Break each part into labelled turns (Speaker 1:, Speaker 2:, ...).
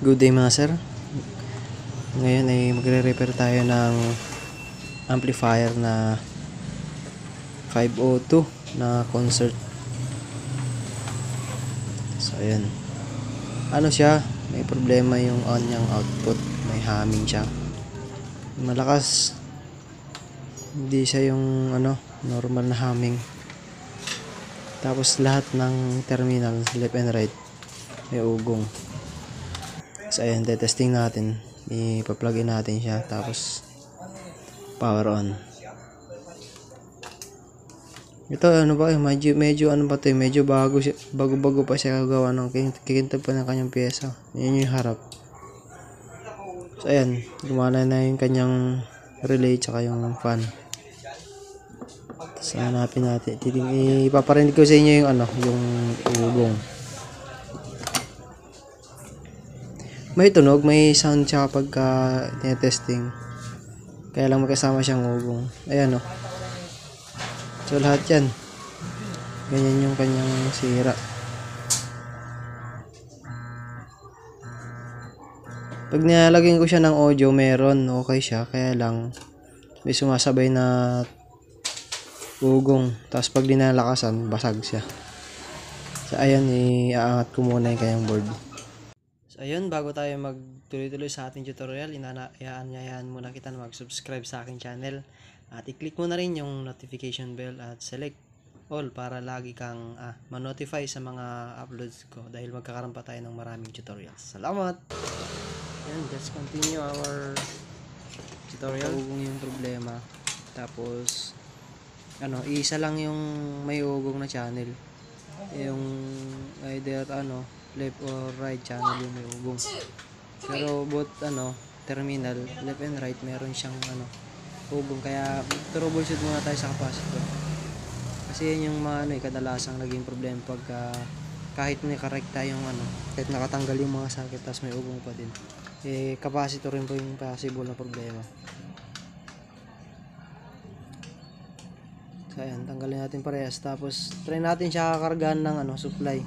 Speaker 1: Good day mga sir. Ngayon ay magre-repair tayo ng amplifier na 502 na concert. So ayan. Ano siya? May problema yung on niyang output. May humming siya. Malakas. Hindi siya yung normal na humming. Tapos lahat ng terminal left and right may ugong. So ayan, testing natin. Ipa-plug in natin siya, tapos power on. Ito medyo ano ba 'to, medyo bago pa siya gagawa ng kikintab pa ng kanyang pyesa. Yan yung harap. So ayan, gumana na yung kanyang relay tsaka yung fan. So hanapin natin. Ipaparinig ko sa inyo yung yung ugong. May tunog, may sound siya kapag testing. Kaya lang magkasama siyang ugong. Ayan o. So lahat yan. Ganyan yung kanyang sira. Pag nilalagyan ko siya ng audio, meron. Okay siya. Kaya lang may sumasabay na ugong. Tapos pag dinalakasan, basag siya. So ayan, iaangat ko muna yung kanyang board. So ayun, bago tayo magtuloy-tuloy sa ating tutorial, iaan muna kita na mag-subscribe sa aking channel. At i-click mo na rin yung notification bell at select all para lagi kang ma-notify sa mga uploads ko dahil magkakaroon pa tayo ng maraming tutorials. Salamat! Yan, let's continue our tutorial. Ugong yung problema. Tapos, isa lang yung may ugong na channel. Yung either left or right channel yung may ugong. Pero both terminal left and right meron siyang ugong, kaya troubleshoot muna tayo sa capacitor. Kasi yan yung mga kadalasang naging problema pagka kahit nakarekta yung kahit nakatanggal yung mga sakit tapos may ugong pa din. Capacitor rin po yung possible na problema. So ayan, tanggalin natin parehas, tapos try natin siya kakargahan ng supply.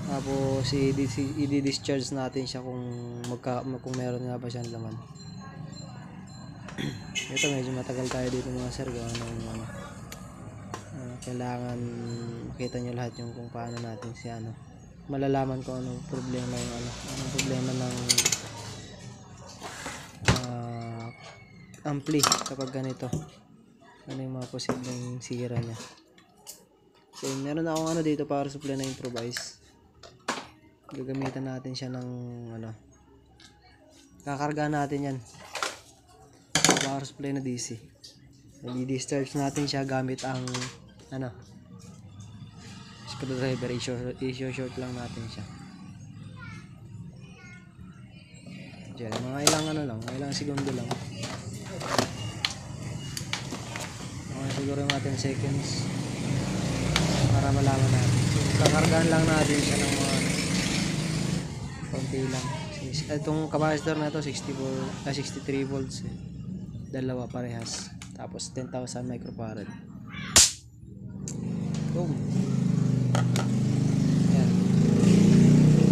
Speaker 1: Tapos i-discharge natin siya kung meron nga ba siyang laman. Ito medyo matagal tayo dito mga sir, kailangan makita nyo lahat yung kung paano natin malalaman kung anong problema anong problema ng ampli kapag ganito. Ano yung mga posibleng sira niya. So meron akong dito, power supply na improvise. Gagamitan natin siya ng kakargahan natin yan. Power supply na DC. I-discharge natin siya gamit ang screwdriver. I-short lang natin siya. Diyan, mga ilang segundo lang. Siguro yung 10 seconds para malaman natin. Kakargahan lang natin siya ng mga konti lang. Itong capacitor na ito 63 volts dalawa parehas, tapos 10,000 microfarad. Boom. Yan.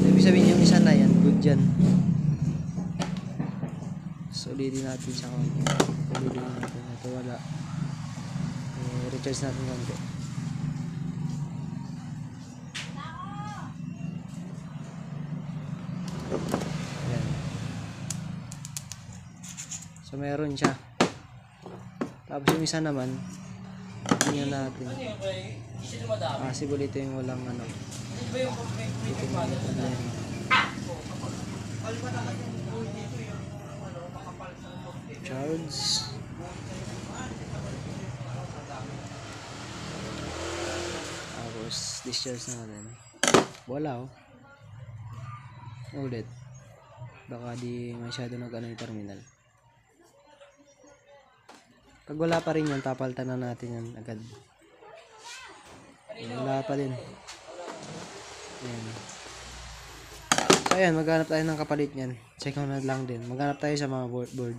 Speaker 1: Ibig sabihin yung isa na yan, good dyan. Solidin natin siya konti. Solidin natin. Ito wala. Recharge natin konti. Yan. So meron siya. Tapos yung isa naman, tingnan natin. Possible ito yung walang charge. Tapos discharge natin. Wala ulit. Baka di masyado yung terminal. Pag wala pa rin yan, tapaltan na natin yan agad. Wala pa din. Ayan. So ayan, maghanap tayo ng kapalit nyan. Check out na lang din. Maghanap tayo sa mga board.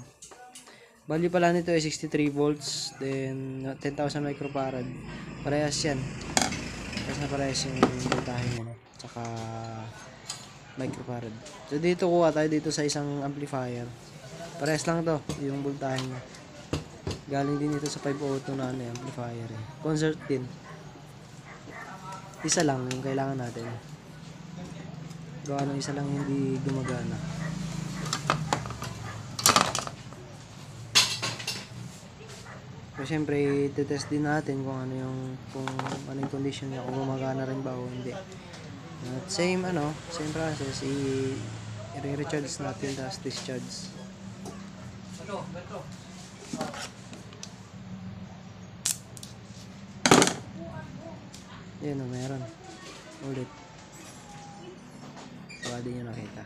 Speaker 1: Value pala nito ay 63 volts, then 10,000 microfarad. Parehas yan. Parehas yung voltahe nyan. Tsaka microfarad. So dito kuha tayo dito sa isang amplifier. Parehas lang to, yung voltahe niya. Galing din ito sa 502 na ano, amplifier eh. Concert din. Isa lang yung kailangan natin. Gawa ng isa lang hindi gumagana. So syempre, i-test din natin kung ano yung condition niya, kung gumagana rin ba o hindi. At same process, i-recharge natin tapos discharge. Yan o, meron. Ulit. Baka di nyo nakita.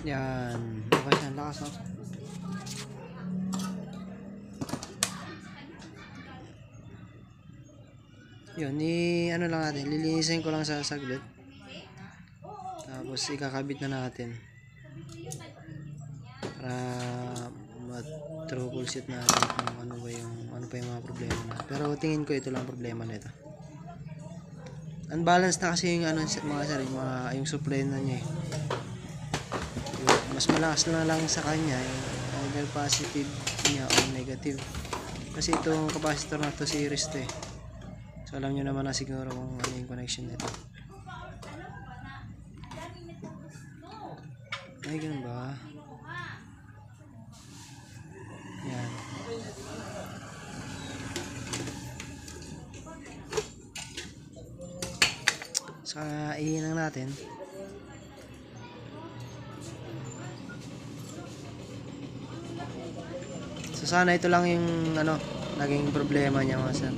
Speaker 1: Yan. Okay siya. Lakas no? Yun. Ano lang natin. Lilinisin ko lang sa saglit. Tapos ikakabit na natin. Para troubleshoot natin kung ano pa yung mga problema na. Pero tingin ko ito lang problema nito. Unbalanced na kasi yung mga sir, yung supply na niya eh. Mas malakas na lang sa kanya either positive niya o negative. Kasi itong capacitor na to series to eh. So alam nyo naman na siguro kung ano yung connection nito. Ay, ganun ba? Yan. So, ihinang natin. So, sana ito lang yung, naging problema niya mga sir.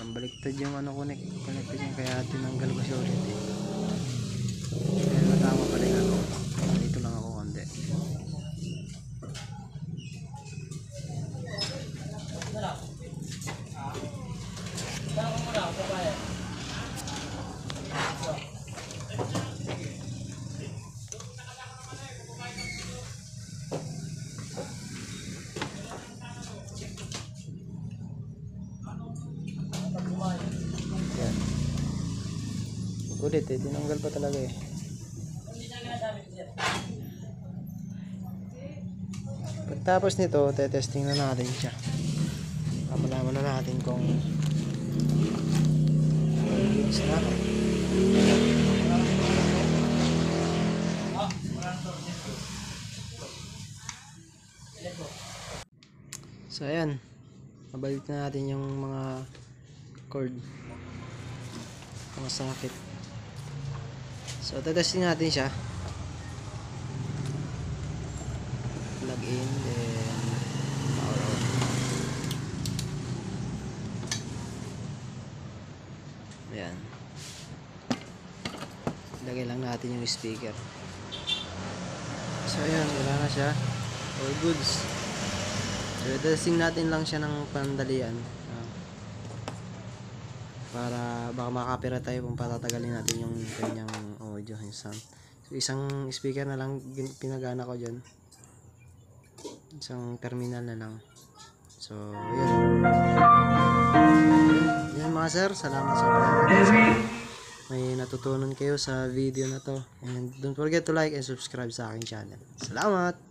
Speaker 1: Baliktad yung connected yung kaya tinanggal ko siya ulit eh. Kaya natama pala yung dito lang ako konti. Yan. Ulit eh, tinanggal pa talaga eh. Pagtapos nito, testing na natin siya. Malaman na natin kung linis na. So ayan, mabalik na natin yung mga cord, mga socket. So testing natin siya. Plug in, then power on. Ayan, lagay lang natin yung speaker. So ayan, wala na siya, all goods. So testing natin lang siya ng pandalian para baka makapira tayo kung patatagalin natin yung kanyang audio, yung sound. So isang speaker na lang pinagana ko dyan, isang terminal na lang. So yun mga sir, salamat sa panonood. May natutunan kayo sa video na to, and don't forget to like and subscribe sa aking channel. Salamat!